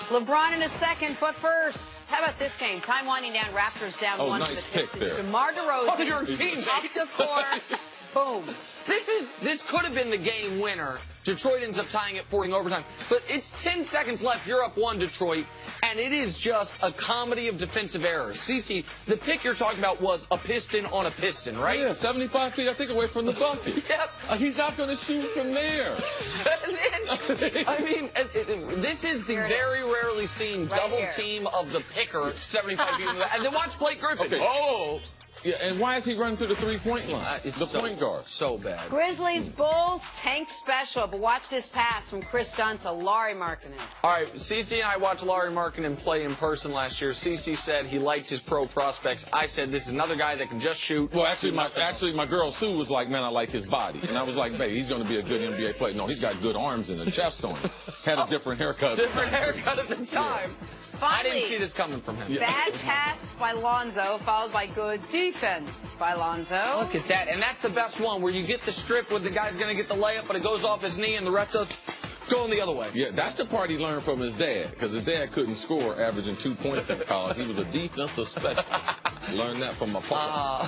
LeBron in a second, but first, how about this game? Time winding down, Raptors down one to the Pistons. DeMar DeRozan, your team up the court, boom. This could have been the game winner. Detroit ends up tying it 4 in overtime. But it's 10 seconds left. You're up 1, Detroit. And it is just a comedy of defensive errors. CC, the pick you're talking about was a piston on a piston, right? Yeah, 75 feet, I think, away from the bucket. Yep. He's not going to shoot from there. And then, I mean, this is the very rarely seen double team of the picker, 75 feet. And then watch Blake Griffin. Okay. Oh! Yeah, and why is he running through the three-point line? The point guard. So bad. Grizzlies, Bulls, tank special. But watch this pass from Chris Dunn to Lauri Markkanen. All right, CC and I watched Lauri Markkanen play in person last year. CC said he liked his pro prospects. I said this is another guy that can just shoot. Well, actually, my girl Sue was like, man, I like his body. And I was like, babe, he's going to be a good NBA player. No, he's got good arms and a chest on him. Had a different haircut. Different haircut at the time. Finally, I didn't see this coming from him. Bad pass by Lonzo, followed by good defense by Lonzo. Look at that. And that's the best one, where you get the strip where the guy's going to get the layup, but it goes off his knee and the ref does going the other way. Yeah, that's the part he learned from his dad, because his dad couldn't score, averaging 2 points in college. He was a defensive specialist. Learned that from my papa.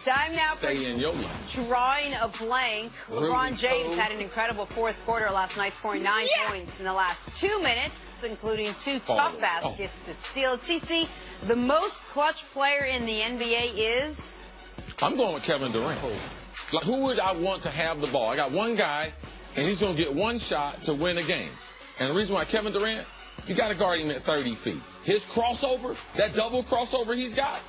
Time now for Stay in your line. drawing a blank. LeBron James had an incredible fourth quarter last night, scoring 9 points in the last 2 minutes, including 2 tough baskets to seal it. CC, the most clutch player in the NBA is? I'm going with Kevin Durant. Like, who would I want to have the ball? I got one guy, and he's going to get one shot to win a game. And the reason why Kevin Durant, you got to guard him at 30 feet. His crossover, that double crossover he's got,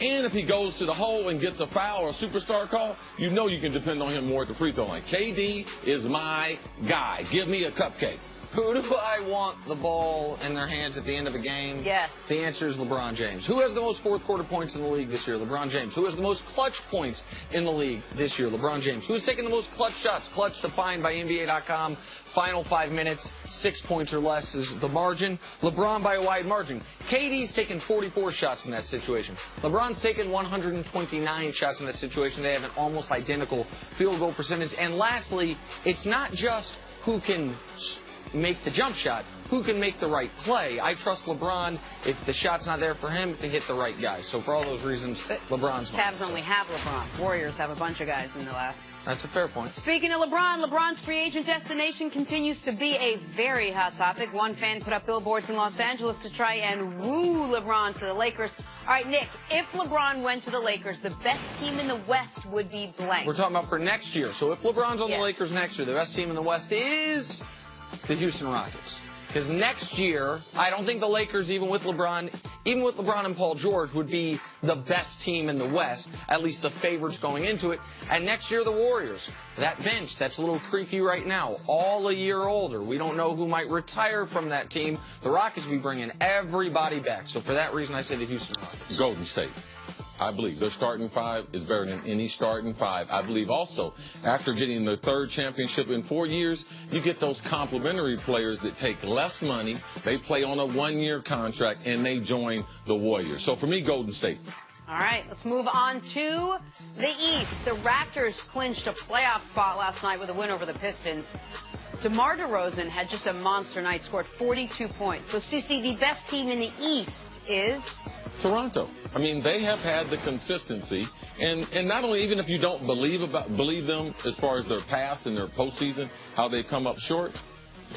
and if he goes to the hole and gets a foul or a superstar call, you know you can depend on him more at the free throw line. KD is my guy. Give me a cupcake. Who do I want the ball in their hands at the end of a game? Yes. The answer is LeBron James. Who has the most fourth quarter points in the league this year? LeBron James. Who has the most clutch points in the league this year? LeBron James. Who has taken the most clutch shots? Clutch defined by NBA.com. Final 5 minutes, 6 points or less is the margin. LeBron by a wide margin. KD's taken 44 shots in that situation. LeBron's taken 129 shots in that situation. They have an almost identical field goal percentage. And lastly, it's not just who can make the jump shot, who can make the right play. I trust LeBron, if the shot's not there for him, to hit the right guy. So for all those reasons, LeBron's mine. Cavs only have LeBron. Warriors have a bunch of guys in the last. That's a fair point. Speaking of LeBron, LeBron's free agent destination continues to be a very hot topic. One fan put up billboards in Los Angeles to try and woo LeBron to the Lakers. All right, Nick, if LeBron went to the Lakers, the best team in the West would be blank. We're talking about for next year. So if LeBron's on the Lakers next year, the best team in the West is the Houston Rockets. Because next year, I don't think the Lakers, even with LeBron and Paul George, would be the best team in the West, at least the favorites going into it. And next year, the Warriors. That bench, that's a little creaky right now, all a year older. We don't know who might retire from that team. The Rockets will be bringing everybody back. So for that reason, I say the Houston Rockets. Golden State. I believe their starting 5 is better than any starting 5. I believe also, after getting their 3rd championship in 4 years, you get those complimentary players that take less money, they play on a 1-year contract, and they join the Warriors. So for me, Golden State. All right, let's move on to the East. The Raptors clinched a playoff spot last night with a win over the Pistons. DeMar DeRozan had just a monster night, scored 42 points. So, CC, the best team in the East is? Toronto. I mean, they have had the consistency, and not only, even if you don't believe them as far as their past and their postseason, how they come up short,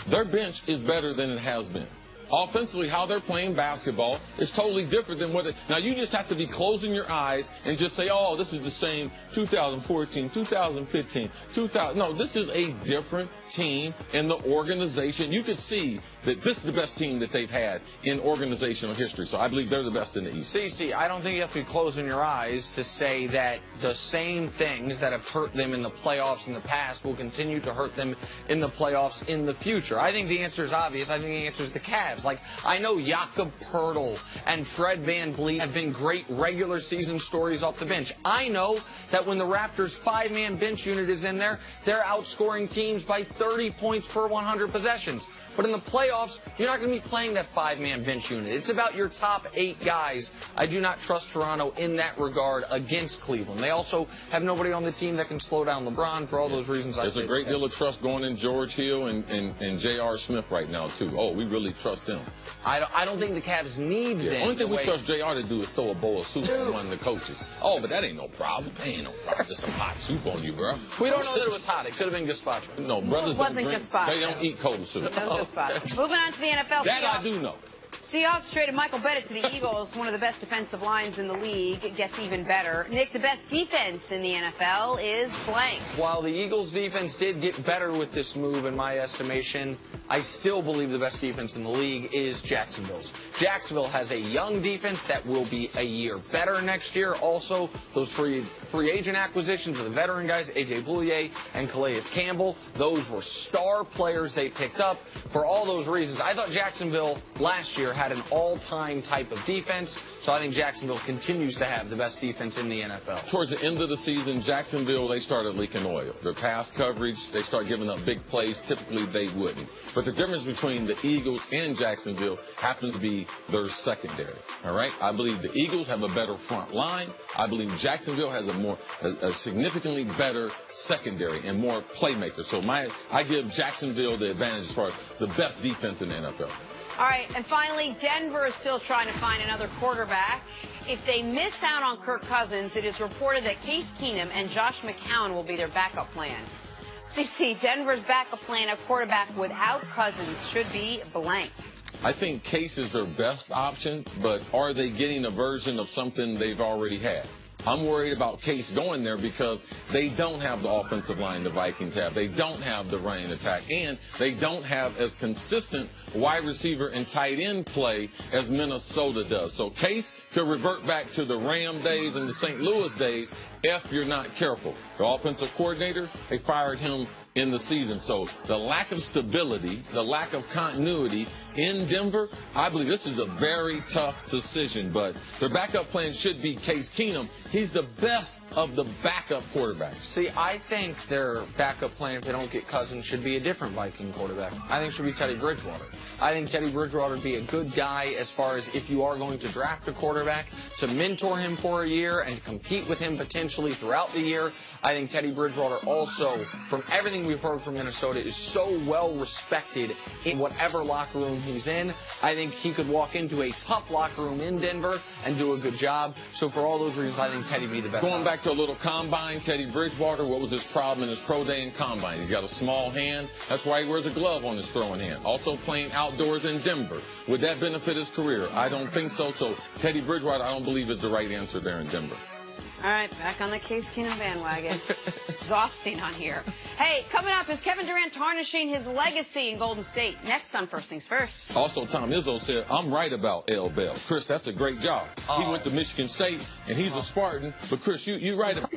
their bench is better than it has been. Offensively, how they're playing basketball is totally different than what now you just have to be closing your eyes and just say, oh, this is the same 2014, 2015, 2000. No, this is a different team in the organization. You could see that this is the best team that they've had in organizational history. So I believe they're the best in the East. CC, I don't think you have to be closing your eyes to say that the same things that have hurt them in the playoffs in the past will continue to hurt them in the playoffs in the future. I think the answer is obvious. I think the answer is the Cavs. guys. Like, I know Jakob Poeltl and Fred VanVleet have been great regular season stories off the bench. I know that when the Raptors' 5-man bench unit is in there, they're outscoring teams by 30 points per 100 possessions. But in the playoffs, you're not going to be playing that 5-man bench unit. It's about your top 8 guys. I do not trust Toronto in that regard against Cleveland. They also have nobody on the team that can slow down LeBron for all those reasons. There's a great deal of trust going in George Hill and J.R. Smith right now, too. Oh, we really trust them. I don't think the Cavs need them. The only thing we trust J.R. to do is throw a bowl of soup on one of the coaches. Oh, but that ain't no problem. That ain't no problem. There's some hot soup on you, bro. We don't know that it was hot. It could have been gazpacho. No, brothers It wasn't gazpacho. They don't eat cold soup. Moving on to the NFL. That I do know. Seahawks traded Michael Bennett to the Eagles, one of the best defensive lines in the league. It gets even better. Nick, the best defense in the NFL is blank. While the Eagles' defense did get better with this move, in my estimation, I still believe the best defense in the league is Jacksonville's. Jacksonville has a young defense that will be a year better next year. Also, those free agent acquisitions of the veteran guys, A.J. Bouye and Calais Campbell, those were star players they picked up. For all those reasons, I thought Jacksonville last year had an all-time type of defense, so I think Jacksonville continues to have the best defense in the NFL. Towards the end of the season, Jacksonville, they started leaking oil. Their pass coverage, they start giving up big plays. Typically, they wouldn't. But the difference between the Eagles and Jacksonville happens to be their secondary. All right? I believe the Eagles have a better front line. I believe Jacksonville has a significantly better secondary and more playmakers. So I give Jacksonville the advantage as far as the best defense in the NFL. All right, and finally, Denver is still trying to find another quarterback. If they miss out on Kirk Cousins, it is reported that Case Keenum and Josh McCown will be their backup plan. CC, Denver's backup plan of quarterback without Cousins should be blank. I think Case is their best option, but are they getting a version of something they've already had? I'm worried about Case going there because they don't have the offensive line the Vikings have. They don't have the running attack, and they don't have as consistent wide receiver and tight end play as Minnesota does. So Case could revert back to the Ram days and the St. Louis days if you're not careful. The offensive coordinator, they fired him in the season. So the lack of stability, the lack of continuity in Denver, I believe this is a very tough decision. But their backup plan should be Case Keenum. He's the best of the backup quarterbacks. See, I think their backup plan, if they don't get Cousins, should be a different Viking quarterback. I think it should be Teddy Bridgewater. I think Teddy Bridgewater would be a good guy as far as if you are going to draft a quarterback, to mentor him for a year and compete with him potentially throughout the year. I think Teddy Bridgewater also, from everything we've heard from Minnesota, is so well respected in whatever locker room he's in. I think he could walk into a tough locker room in Denver and do a good job. So for all those reasons, I think Teddy be the best. Going back to a little combine, Teddy Bridgewater, what was his problem in his pro day and combine? He's got a small hand. That's why he wears a glove on his throwing hand. Also playing outdoors in Denver. Would that benefit his career? I don't think so. So Teddy Bridgewater, I don't believe is the right answer there in Denver. All right, back on the Case Keenum bandwagon. Exhausting on here. Hey, coming up, is Kevin Durant tarnishing his legacy in Golden State? Next on First Things First. Also, Tom Izzo said, I'm right about L. Bell. Chris, that's a great job. He went to Michigan State, and he's a Spartan. But, Chris, you right about